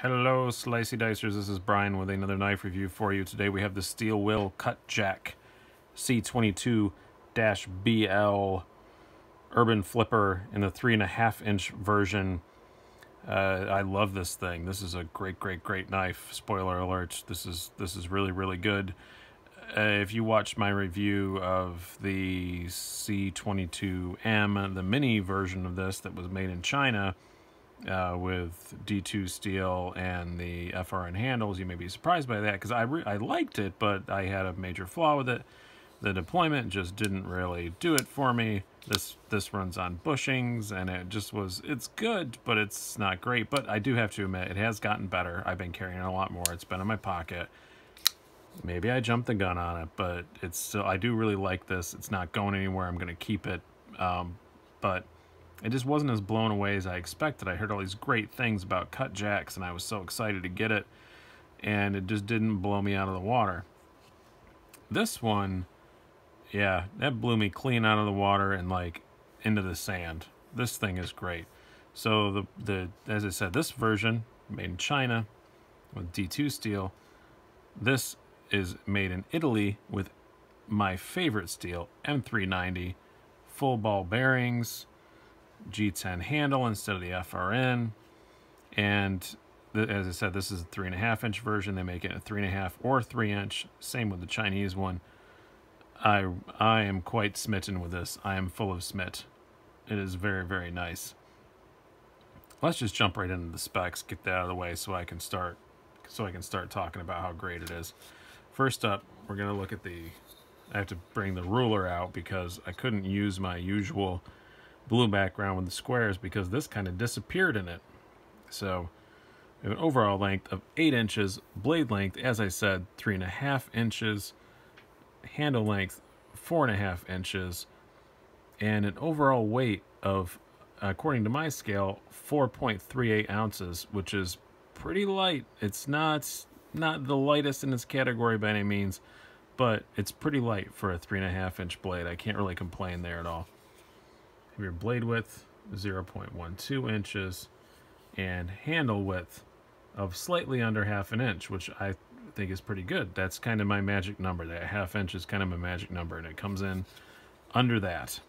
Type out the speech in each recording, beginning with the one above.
Hello Slicey Dicers, this is Brian with another knife review for you. Today we have the Steel Will Cutjack C22-BL Urban Flipper in the 3.5-inch version. I love this thing. This is a great knife. Spoiler alert, this is really good. If you watched my review of the C22M, the mini version of this that was made in China, with D2 steel and the FRN handles, you may be surprised by that because I liked it, but I had a major flaw with it. The deployment just didn't really do it for me. This runs on bushings, and it's good, but it's not great. But I do have to admit, it has gotten better. I've been carrying it a lot more. It's been in my pocket. Maybe I jumped the gun on it, but it's still, I do really like this. It's not going anywhere. I'm going to keep it, but it just wasn't as blown away as I expected. I heard all these great things about Cutjacks, and I was so excited to get it, and it just didn't blow me out of the water. This one, yeah, that blew me clean out of the water and like into the sand. This thing is great. So as I said, this version made in China with D2 steel. This is made in Italy with my favorite steel, M390, full ball bearings, G10 handle instead of the FRN, and as I said, this is a 3.5-inch version. They make it a 3.5 or 3-inch. Same with the Chinese one. I am quite smitten with this. I am full of smit. It is very nice. Let's just jump right into the specs, get that out of the way, so I can start talking about how great it is. First up, we're gonna look at I have to bring the ruler out because I couldn't use my usual blue background with the squares because this kind of disappeared in it. So we have an overall length of 8 inches, blade length, as I said, 3.5 inches, handle length 4.5 inches, and an overall weight of, according to my scale, 4.38 ounces, which is pretty light. It's not the lightest in its category by any means, but it's pretty light for a 3.5-inch blade. I can't really complain there at all. Your blade width 0.12 inches and handle width of slightly under 1/2 inch, which I think is pretty good. That's kind of my magic number. That 1/2 inch is kind of my magic number, and it comes in under that.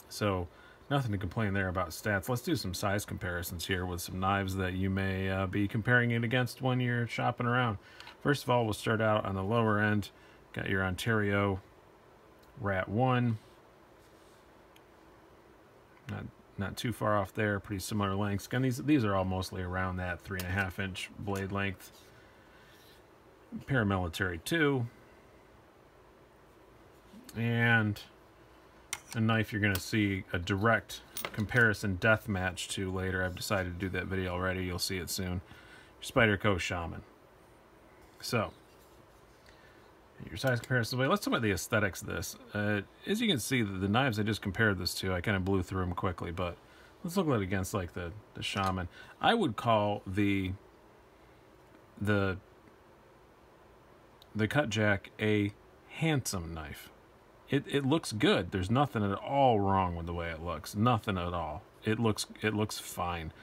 So nothing to complain there about stats. Let's do some size comparisons here with some knives that you may be comparing it against when you're shopping around. First of all, we'll start out on the lower end. Got your Ontario Rat 1. Not too far off there, pretty similar lengths. Again, these are all mostly around that 3.5-inch blade length. Paramilitary 2. And a knife you're going to see a direct comparison death match to later. I've decided to do that video already. You'll see it soon. Spyderco Shaman. So, your size comparison. Let's talk about the aesthetics of this. As you can see, the knives I just compared this to, I kind of blew through them quickly, but let's look at it against like the Shaman. I would call the Cutjack a handsome knife. It looks good. There's nothing at all wrong with the way it looks. Nothing at all. It looks fine,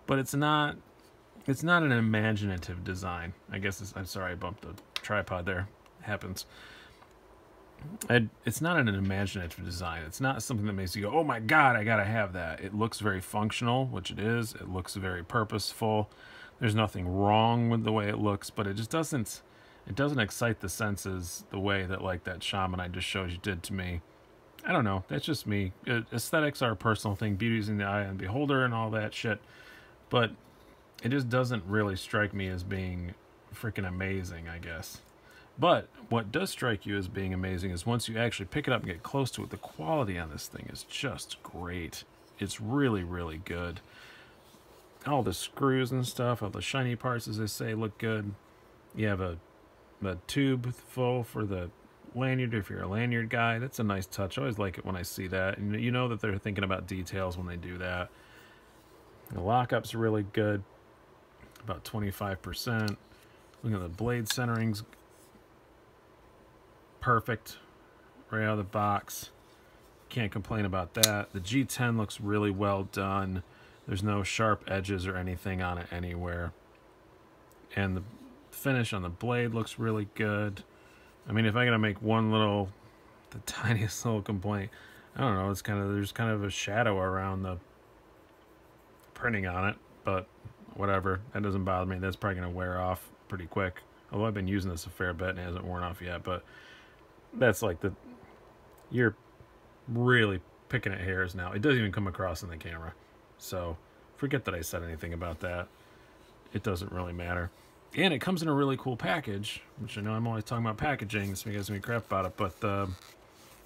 but it's not an imaginative design. I guess I'm sorry, I bumped the tripod there. Happens. It's not an imaginative design. It's not something that makes you go, oh my god, I gotta have that. It looks very functional, which it is. It looks very purposeful. There's nothing wrong with the way it looks, but it just doesn't excite the senses the way that like that Shaman I just showed you did to me. I don't know, that's just me. Aesthetics are a personal thing. Beauty's in the eye of the beholder and all that shit, but it just doesn't really strike me as being freaking amazing, I guess. But what does strike you as being amazing is once you actually pick it up and get close to it, the quality on this thing is just great. It's really good. All the screws and stuff, all the shiny parts, as they say, look good. You have a tube full for the lanyard if you're a lanyard guy. That's a nice touch. I always like it when I see that. And you know that they're thinking about details when they do that. The lockup's really good. About 25%. Look at the blade centering's perfect right out of the box. Can't complain about that. The G10 looks really well done. There's no sharp edges or anything on it anywhere. And the finish on the blade looks really good. I mean, if I gotta make the tiniest little complaint, I don't know, there's kind of a shadow around the printing on it, but whatever, that doesn't bother me. That's probably gonna wear off pretty quick. Although I've been using this a fair bit and it hasn't worn off yet, but that's like you're really picking at hairs now. It doesn't even come across in the camera. So forget that I said anything about that. It doesn't really matter. And it comes in a really cool package, which I know I'm always talking about packaging, so you guys make crap about it. But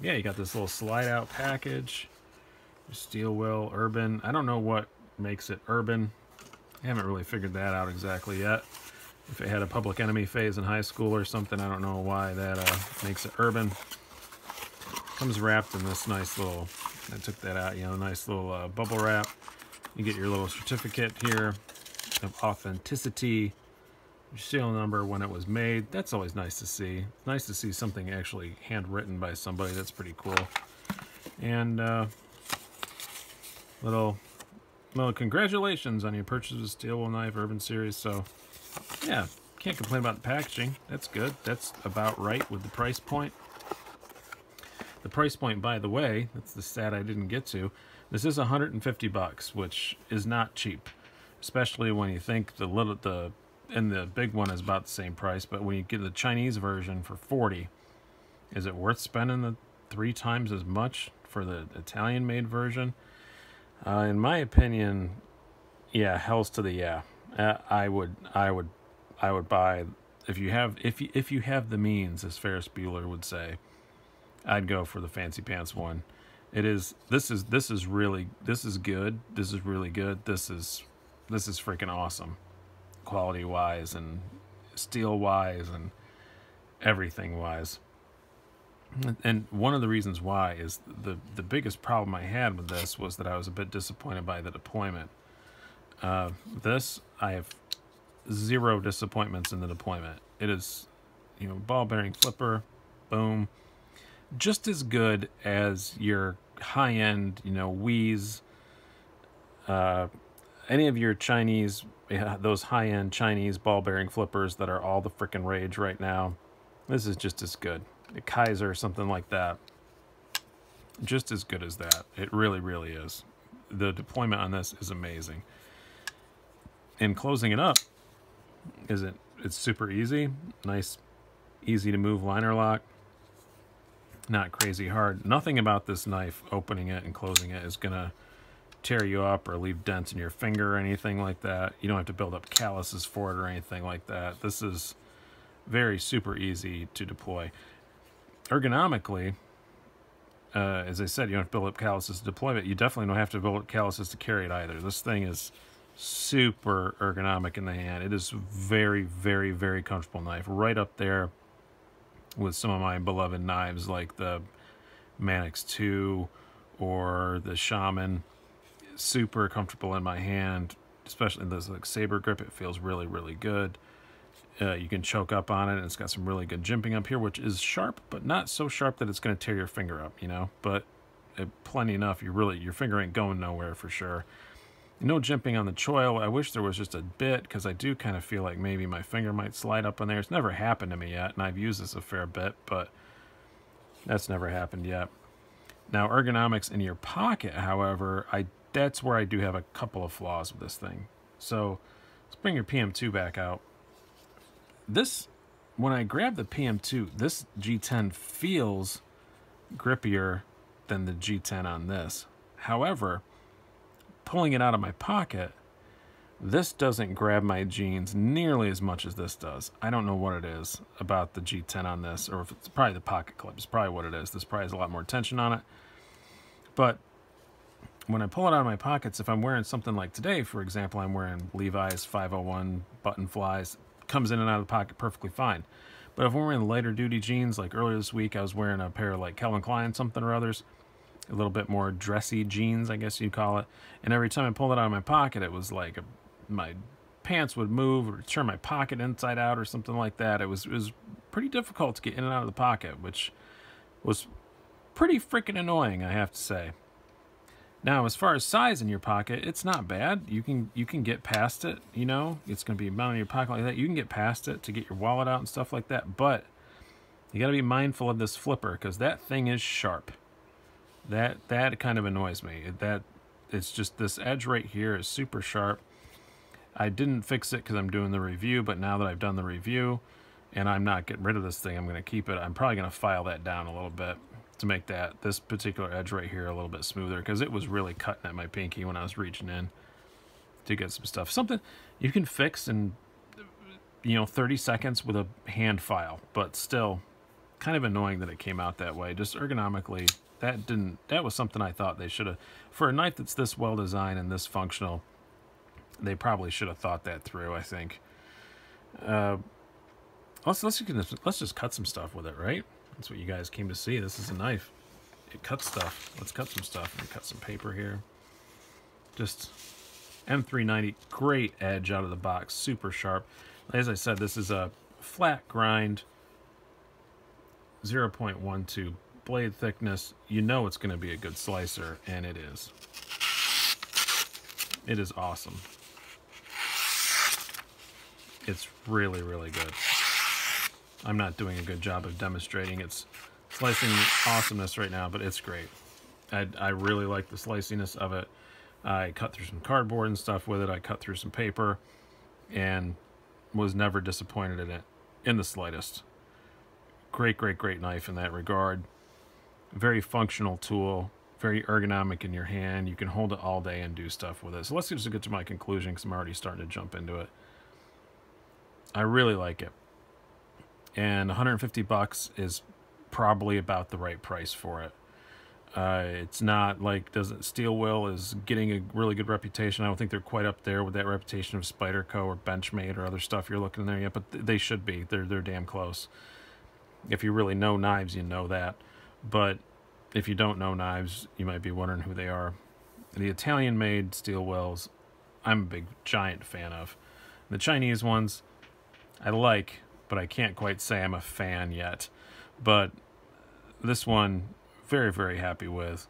yeah, you got this little slide out package. Steel will, urban. I don't know what makes it urban. I haven't really figured that out exactly yet. If it had a Public Enemy phase in high school or something, I don't know why that makes it urban. Comes wrapped in this nice little, I took that out, nice little bubble wrap. You get your little certificate here of authenticity, your serial number, when it was made. That's always nice to see. It's nice to see something actually handwritten by somebody. That's pretty cool. And little congratulations on your purchase of the Steel Will Knife Urban Series. So yeah, can't complain about the packaging. That's good. That's about right with the price point. The price point, by the way, that's the stat I didn't get to. This is $150, which is not cheap, especially when you think and the big one is about the same price. But when you get the Chinese version for $40, is it worth spending the 3 times as much for the Italian-made version? In my opinion, yeah, hell's to the yeah. I would buy, if you have the means, as Ferris Bueller would say, I'd go for the fancy pants one. This is really good. This is really good. This is freaking awesome, quality wise and steel wise and everything wise. And one of the reasons why is the biggest problem I had with this was that I was a bit disappointed by the deployment. This, I have 0 disappointments in the deployment. It is, ball bearing flipper, boom. Just as good as your high-end, Wii's, any of your Chinese, those high-end Chinese ball-bearing flippers that are all the frickin' rage right now. This is just as good. A Kaiser or something like that. Just as good as that. It really, really is. The deployment on this is amazing. And closing it up, it's super easy. Nice, easy to move liner lock. Not crazy hard. Nothing about this knife, opening it and closing it, is gonna tear you up or leave dents in your finger or anything like that. You don't have to build up calluses for it or anything like that. This is very super easy to deploy. Ergonomically, as I said, you don't have to build up calluses to deploy it. You definitely don't have to build up calluses to carry it either. This thing is super ergonomic in the hand. It is very, very, very comfortable knife. Right up there with some of my beloved knives like the Manix 2 or the Shaman. Super comfortable in my hand, especially in this like saber grip. It feels really, really good. You can choke up on it, and it's got some really good jimping up here, which is sharp, but not so sharp that it's going to tear your finger up, but plenty enough. Your finger ain't going nowhere for sure. No jimping on the choil. I wish there was just a bit, because I do kind of feel like maybe my finger might slide up on there. It's never happened to me yet, and I've used this a fair bit, but that's never happened yet. Now, ergonomics in your pocket, however, that's where I do have a couple of flaws with this thing. So let's bring your PM2 back out. When I grab the PM2, this G10 feels grippier than the G10 on this. However, pulling it out of my pocket, this doesn't grab my jeans nearly as much as this does. I don't know what it is about the G10 on this, or if it's probably the pocket clip. It's probably what it is. This probably has a lot more tension on it. But when I pull it out of my pockets, if I'm wearing something like today, for example, I'm wearing Levi's 501 button flies, comes in and out of the pocket perfectly fine. But if I'm wearing lighter duty jeans, like earlier this week I was wearing a pair of like Calvin Klein something or others, a little bit more dressy jeans, I guess you'd call it. And every time I pulled it out of my pocket, it was like my pants would move or turn my pocket inside out or something like that. It was pretty difficult to get in and out of the pocket, which was pretty freaking annoying, I have to say. Now, as far as size in your pocket, it's not bad. You can get past it, you know. It's going to be mounted in your pocket like that. You can get past it to get your wallet out and stuff like that, but you got to be mindful of this flipper because that thing is sharp. That kind of annoys me. It's just this edge right here is super sharp. I didn't fix it because I'm doing the review, but now that I've done the review and I'm not getting rid of this thing, I'm going to keep it. I'm probably going to file that down a little bit to make this particular edge right here a little bit smoother because it was really cutting at my pinky when I was reaching in to get some stuff. Something you can fix in, 30 seconds with a hand file, but still kind of annoying that it came out that way. Just ergonomically, that was something I thought they should have, for a knife that's this well designed and this functional, they probably should have thought that through, I think. Let's just cut some stuff with it, right? That's what you guys came to see. This is a knife. It cuts stuff. Let's cut some stuff. Let me cut some paper here. Just M390, great edge out of the box, super sharp. As I said, this is a flat grind, 0.12 blade thickness. You know it's going to be a good slicer, and it is. It is awesome. It's really, really good. I'm not doing a good job of demonstrating its slicing awesomeness right now, but it's great. I really like the sliciness of it. I cut through some cardboard and stuff with it. I cut through some paper and was never disappointed in it in the slightest. Great, great, great knife in that regard. Very functional tool. Very ergonomic in your hand. You can hold it all day and do stuff with it. So let's just get to my conclusion because I'm already starting to jump into it. I really like it. And 150 bucks is probably about the right price for it. It's not like Steel Will is getting a really good reputation. I don't think they're quite up there with that reputation of Spyderco or Benchmade or other stuff you're looking there yet, but they should be. They're damn close. If you really know knives, you know that. But if you don't know knives, you might be wondering who they are. The Italian-made Steel Wills, I'm a big, giant fan of. The Chinese ones, I like, but I can't quite say I'm a fan yet. But this one, very, very happy with.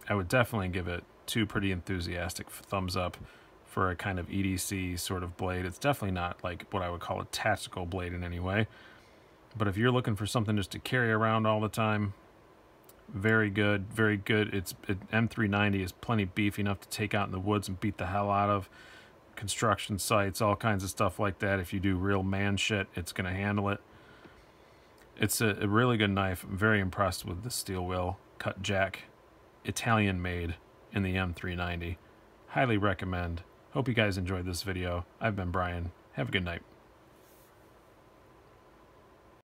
I would definitely give it 2 pretty enthusiastic thumbs up for a kind of EDC sort of blade. It's definitely not like what I would call a tactical blade in any way. But if you're looking for something just to carry around all the time, very good, very good. M390 is plenty beefy enough to take out in the woods and beat the hell out of. Construction sites, all kinds of stuff like that. If you do real man shit, it's going to handle it. It's a really good knife. I'm very impressed with the Steel Will Cutjack, Italian made in the M390. Highly recommend. Hope you guys enjoyed this video. I've been Brian. Have a good night.